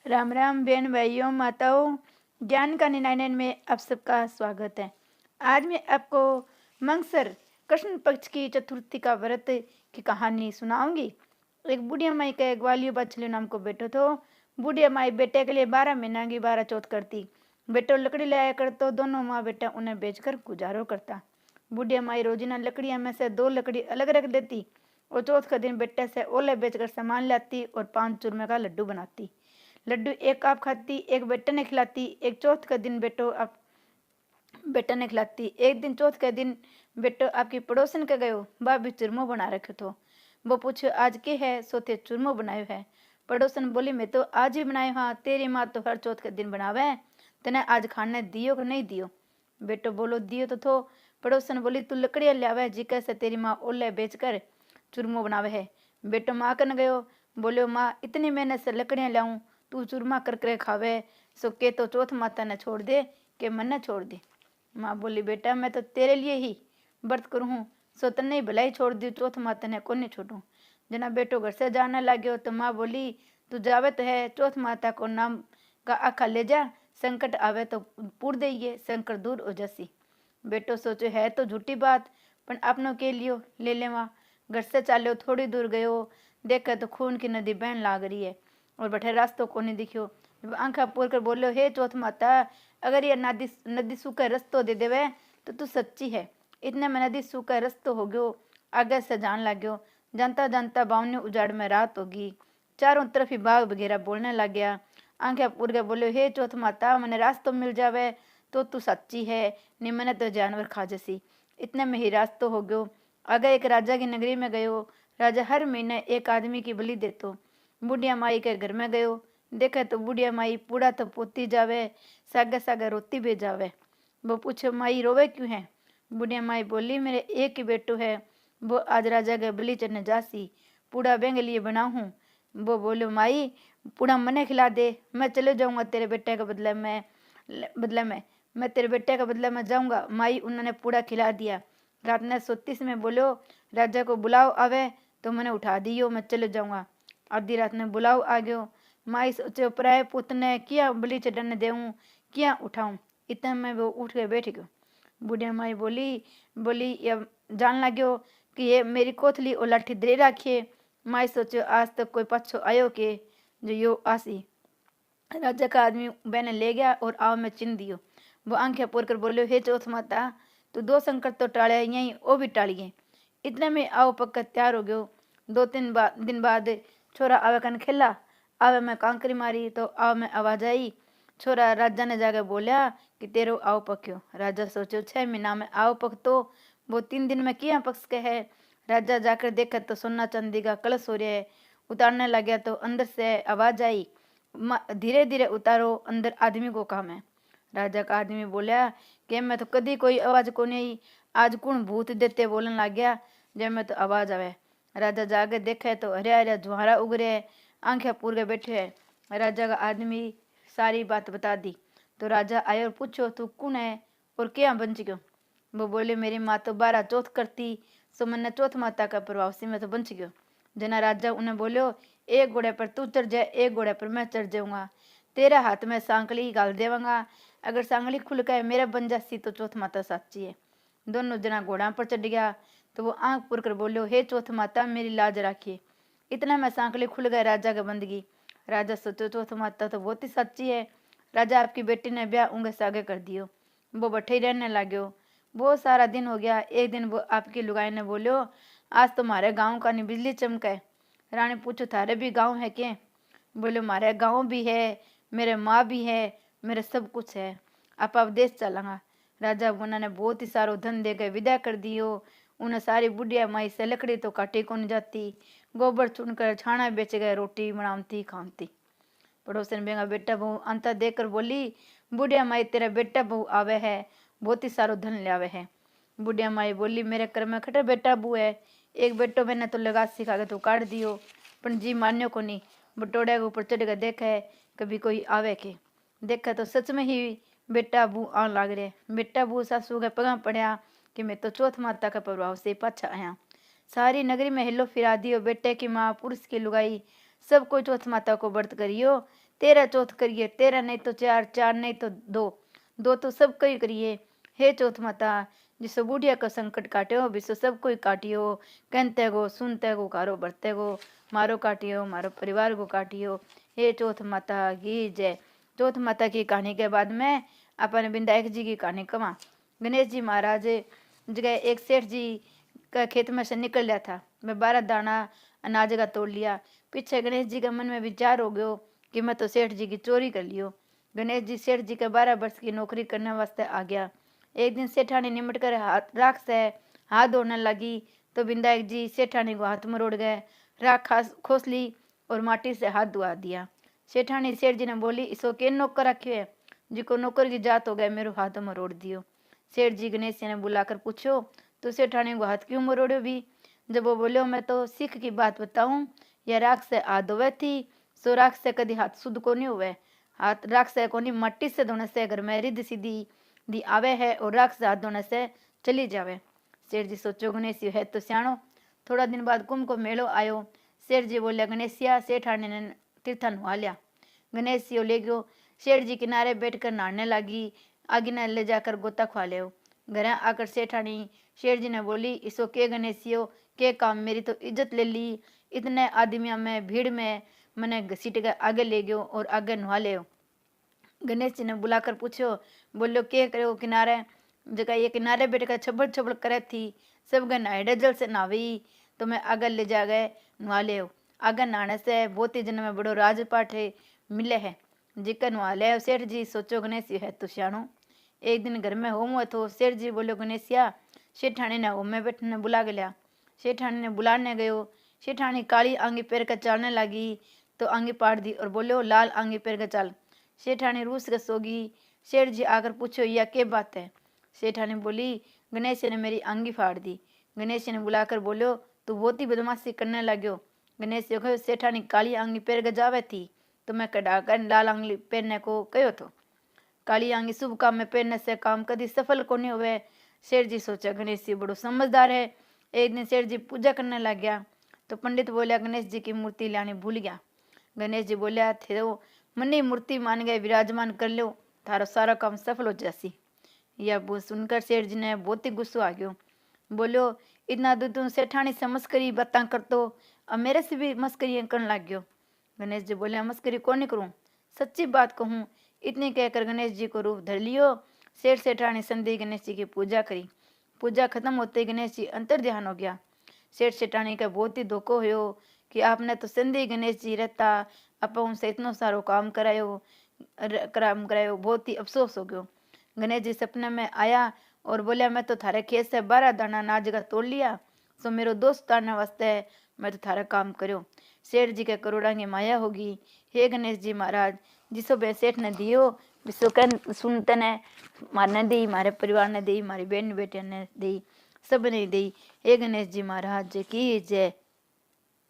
राम राम बहन भाइयों माताओं, ज्ञान का 99 में आप सबका स्वागत है। आज मैं आपको मंगसर कृष्ण पक्ष की चतुर्थी का व्रत की कहानी सुनाऊंगी। एक बुढ़िया माई का ग्वालियर बछले नाम को बेटो तो बुढ़िया माई बेटे के लिए 12 महीना की 12 चौथ करती। बेटो लकड़ी लाया कर तो दोनों माँ बेटा उन्हें बेचकर गुजारो करता। बुढ़िया माई रोजीना लकड़ियां में से 2 लकड़ी अलग रख देती और चौथ का दिन बेटे से ओले बेचकर सामान लाती और 5 चूरमे का लड्डू बनाती। लड्डू एक आप खाती, एक बेटे ने खिलाती। एक चौथ का दिन बेटा ने खिलाती। एक दिन चौथ के दिन बेटो आपकी पड़ोसन के गयो, भाभी चूरमो बना रखे तो वो पूछो आज के है, सोते चूरमो बनायो है। पड़ोसन बोली मैं तो आज ही बनायो हाँ, तेरी माँ तो हर चौथ के दिन बनावे है, तने आज खाने दियो कि नहीं दियो। बेटो बोलो दियो तो थो। पड़ोसन बोली तू लकड़ियाँ लावे जी कैसे तेरी माँ ओले बेचकर चूरमो बनावे है। बेटो माँ कन गयो, बोलो माँ इतनी मेहनत से लकड़ियाँ लाऊं, तू चूरमा कर खावे सो के तो चौथ माता ने छोड़ दे के मन ने छोड़ दे। माँ बोली बेटा मैं तो तेरे लिए ही व्रत करूँ हूँ, सो तन्ने ही भलाई छोड़ दी, चौथ माता ने कौन नहीं छोड़ू। जना बेटो घर से जाने लग्यो तो माँ बोली तू जावे तो है, चौथ माता को नाम का आखा ले जा, संकट आवे तो पूर देइए, संकट दूर हो जासी। बेटो सोचो है तो झूठी बात, पर अपनों के लिए ले ले। माँ घर से चालो, थोड़ी दूर गयो, देखे तो खून की नदी बहन लाग रही है और बठे रास्तो को नहीं दिखियो। जब आंखा पूर कर बोलो हे चौथ माता, अगर ये नदी सूखा रस्तो दे देवे तो तू सच्ची है। इतने में नदी सूखा रस्तो हो गयो, आगे से जान लग गयो। जानता जानता बावने उजाड़ में रात होगी, चारों तरफ ही बाग वगैरह बोलने लग गया। आंखें पूर के बोलो हे चौथ माता, मैंने रास्तो मिल जावे तो तू सच्ची है, नहीं मैंने तो जानवर खा जैसी। इतने में ही रास्तो हो गयो। आगे एक राजा की नगरी में गयो। राजा हर महीने एक आदमी की बलि देतो। बुढ़िया माई के घर में गयो, देखे तो बुढ़िया माई पूरा तो पोती जावे, सागे सागे रोती भी जावे। वो पूछे माई रोवे क्यों है। बुढ़िया माई बोली मेरे एक ही बेटो है, वो आज राजा के बलि चढ़ने जासी, पूड़ा बेंग लिए बनाऊ हूँ। वो बोलो माई पूड़ा मने खिला दे, मैं चले जाऊंगा तेरे बेटे के बदले में मैं तेरे बेटे के बदले में जाऊंगा। माई उन्होंने पूड़ा खिला दिया। रात ने सोती समय बोलो राजा को बुलाओ आवे तो मैंने उठा दियो, मैं चले जाऊंगा। आधी रात में बुलाओ आ गयो। माई सोचे पराए पुत ने किया बलि चढ़ने देऊं, किया उठाऊं। इतने में वो उठ के बैठ गयो। बुढ़िया माई बोली ये जान लाग्यो कि ये मेरी कोथली और लाठी दे राखिए। माई सोचो आज तक कोई पछो आयो के जो यो आसी। राजा का आदमी बहने ले गया और आव में चिन्ह दियो। वो आंखें पोर कर बोलो हे चौथ माता, तू 2 संकट तो टाले, यही ओ भी टालिए। इतने में आओ पक्का तैयार हो गयो। 2-3 दिन बाद छोरा आवे कन खेला, आवे में कांकरी मारी तो आव में आवाज आई। छोरा राजा ने जाके बोलिया कि तेरो आओ पक्यो। राजा सोचो 6 महीना में आओ पक तो वो 3 दिन में किया पक्स के है। राजा जाकर देखा तो सोना चांदी का कलश हो रहा है। उतारने लगे तो अंदर से आवाज आई धीरे धीरे उतारो, अंदर आदमी को काम है। राजा का आदमी बोलिया कि मैं तो कदी कोई आवाज को नहीं, आज कौन भूत देते बोलन लग गया जब मैं तो आवाज आवे। राजा जाके देखे तो हरिया हरिया जुहारा उग रहे है, आंखें पूर के बैठे है। राजा का आदमी सारी बात बता दी तो राजा आया और पूछो तू कौन है और क्या बंच गयो। वो बोले मेरी माँ तो 12 चौथ करती, सो मैंने चौथ माता का प्रभाव से मैं तो बंच गयो। जना राजा उन्हें बोलो एक घोड़े पर तू चढ़ जाए, एक घोड़े पर मैं चढ़ जाऊंगा, तेरा हाथ में सांकली गाल देवांगा, अगर सांकली खुल गए मेरे बन जासी तो चौथ माता सच्ची है। दोनों जना घोड़ा पर चढ़ गया तो वो आंख पुर कर बोलो हे चौथ माता मेरी लाज राखिए। इतना में सांकली खुल गए राजा के बंदगी। राजा सोचो चौथ माता तो बहुत ही सच्ची है। राजा आपकी बेटी ने ब्याह उंगे सागे कर दियो। वो बठे ही रहने लग्यो। बहुत सारा दिन हो गया। एक दिन वो आपकी लुगाई ने बोलो आज तुम्हारे गाँव का नहीं बिजली चमके। रानी पूछो थारे भी गाँव है क्या। बोले मारे गाँव भी है, मेरे माँ भी है, मेरे सब कुछ है, आप देश चलांगा। राजा उन्होंने बहुत ही सारो धन दे के विदा कर दियो। उन्हें सारी बुढ़िया माई से लकड़ी तो काटी कौन जाती, गोबर चुनकर छाना बेच गए, रोटी बनाती खाती। पड़ोसन बेगा बेटा बहू अंता देकर बोली बुढ़िया माई तेरा बेटा बहू आवे है, बहुत ही सारो धन ले आवे है। बुढ़िया माई बोली मेरे कर में खटे बेटा बहू है, एक बेटो मैंने तो लगा सिखा के तो काट दियो, पर जी मान्यो को नहीं। बटोड़े के ऊपर चढ़ कर देखा कभी कोई आवे के, देखा तो सच में ही बेटा बू आन लाग रहे। बेटा बू सासू के पगा पड़िया कि मैं तो चौथ माता का प्रभाव से पाछा आया। सारी नगरी में हिलो फिरा दियो, बेटे की माँ पुरुष की लुगाई सब कोई चौथ माता को व्रत करियो। 13 चौथ करिए, 13 नहीं तो 4, 4 नहीं तो 2, 2 तो सब कोई करिए। हे चौथ माता जिसो बूढ़िया का संकट काट्यो विसो सब कोई काटियो। कहते गो सुनते गो कारो बरते गो, मारो काटियो मारो परिवार को काटियो। हे चौथ माता की जय। चौथ माता की कहानी के बाद में अपन विनायक जी की कहानी कमा। गणेश जी महाराज जगह एक सेठ जी का खेत में से निकल लिया था, मैं 12 दाना अनाज का तोड़ लिया। पीछे गणेश जी के मन में विचार हो गयो कि मैं तो सेठ जी की चोरी कर लियो। गणेश जी सेठ जी के 12 वर्ष की नौकरी करने वास्ते आ गया। एक दिन सेठानी निमट कर राख से हाथ धोने लगी तो विनायक जी सेठानी को हाथ मरोड़ गए। राख खोस ली और माटी से हाथ धुआ दिया। सेठानी सेठ जी ने बोली, इसो के नौकर रखे है, जिको नौकर की जात हो गए मेरो हाथ मरोड़ दियो। सेठ जी गणेश जी ने बुलाकर पूछो, तो सेठानी को हाथ क्यों मरोड़ो भी? जब वो बोलो, मैं तो सिख की बात बताऊं, या राख से हाथ धोवे थी, सो राख से कभी हाथ शुद्ध को नहीं हुए। हाथ राख से कोनी मट्टी से धोने से घर में रिद्ध सीधी दी आवे है और राख से हाथ धोने से चली जावे। सेठ जी सोचो गणेश है तो सियाणो। थोड़ा दिन बाद कुंभ को मेलो आयो। सेठ जी बोलिया, गणेशिया सेठानी ने तीर्था नुआ लिया। गणेश जी ले गयो। सेठ जी किनारे बैठकर नहाने लगी। आगे न ले जाकर गोता खुआ ले। घर आकर सेठानी शेठ जी ने बोली, इसो के गणेशियो के काम, मेरी तो इज्जत ले ली, इतने आदमियों में भीड़ में मैंने घसीट कर आगे ले गयो और आगे नुआ ले। गणेश जी ने बुलाकर पूछो, बोलो के करो किनारे? जगह ये किनारे बैठकर छबड़ छबड़ करे थी, सब गन नहाड़े जल से नहावी तो मैं आगे ले जा गए नुआ ले। आगे नहाने से बहुत ही जन्म में बड़ो राजपाठ मिले है, जिकर नुआ ले। सेठ जी सोचो गणेश है तो सियाणो। एक दिन घर में होम हुआ तो सेठ जी बोलो, गणेशिया सेठानी ने होम में बैठने बुला गया। सेठानी ने बुलाने गयो। सेठानी काली आंगी पैर कर चलने लगी तो आंगी पाड़ दी और बोलो, लाल आंगी पैर कर चल। सेठानी रूस के सोगी। सेठ जी आकर पूछो, यह क्या बात है? सेठानी बोली, गणेश ने मेरी आंगी फाड़ दी। गणेश ने बुलाकर बोलो, तू बहुत ही बदमाशी करने लग्यो। गणेश कहो, सेठानी काली आंगी पैर कर जावे थी तो मैं कढ़ाकर लाल आंगी पहनने को कहो तो। काली आंगी शुभ काम में पहनने से काम कभी सफल को नहीं हुए। सेठ जी सोचा गणेश जी बड़ो समझदार है। एक दिन सेठ जी पूजा करने लग गया तो पंडित बोलिया, गणेश जी की मूर्ति लानी भूल गया। गणेश जी बोलिया, थे मनी मूर्ति मान गए, विराजमान कर लो, थारो सारा काम सफल हो जासी। यह वो सुनकर सेठ जी ने बहुत ही गुस्सा आ गयो। बोलो, इतना दूर तुम सेठानी से मस्करी बातें कर तो अब मेरे से भी मस्करी करने लग गयो। गणेश जी बोले, मस्करी कौन नहीं करूँ, सच्ची बात कहूँ। इतने कहकर गणेश जी को रूप धर लियो। सेठ सेठानी संधि गणेश जी की पूजा करी। पूजा खत्म होते ही गणेश जी अंतर ध्यान हो गया। सेठ सेठानी का बहुत ही धोखो हो कि आपने तो संधि गणेश जी रहता, आप उनसे इतना सारो काम करायो, बहुत ही अफसोस हो गयो। गणेश जी सपने में आया और बोलिया, मैं तो थारे खेत से 12 दाना अनाज का तोड़ लिया, सो मेरो दोस्त आने वास्ते मैं तो थारा काम करो। सेठ जी के करोड़ा की माया होगी। हे गणेश जी महाराज, जिसो बे सेठ ने दियो विसो कह सुनते ने मारने दी, मारे परिवार ने दी, मारी बहन बेटिया ने दी, सब ने दी। हे गणेश जी महाराज की जय।